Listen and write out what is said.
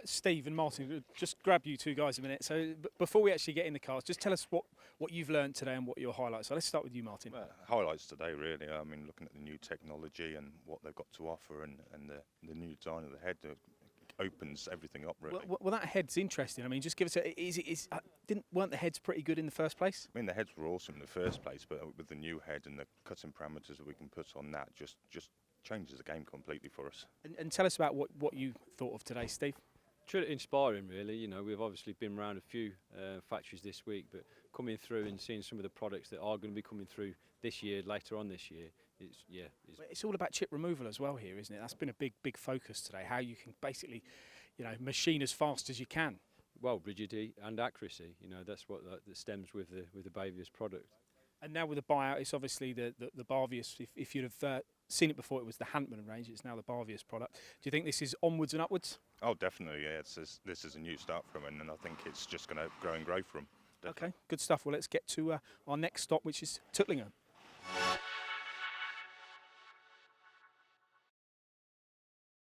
Steve and Martin, just grab you two guys a minute. So before we actually get in the cars, just tell us what you've learned today and what your highlights. So let's start with you, Martin. Well, highlights today, really. I mean, looking at the new technology and what they've got to offer, and the new design of the head opens everything up, really. Well, that head's interesting. I mean, just give us weren't the heads pretty good in the first place? I mean, the heads were awesome in the first place, but with the new head and the cutting parameters that we can put on that, just changes the game completely for us. And tell us about what you thought of today, Steve. Truly inspiring, really. You know, we've obviously been around a few factories this week, but coming through and seeing some of the products that are going to be coming through this year, later on this year, it's all about chip removal as well here, isn't it? That's been a big focus today. How you can basically, machine as fast as you can. Well, rigidity and accuracy. You know, that's what that stems with the Bavius product. And now with the buyout, it's obviously the Bavius. If you'd have seen it before, it was the Handtmann range. It's now the Bavius product. Do you think this is onwards and upwards? Oh, definitely, yeah. This is a new start for them, and I think it's just going to grow and grow for them. Okay, good stuff. Well, let's get to our next stop, which is Tuttlingen.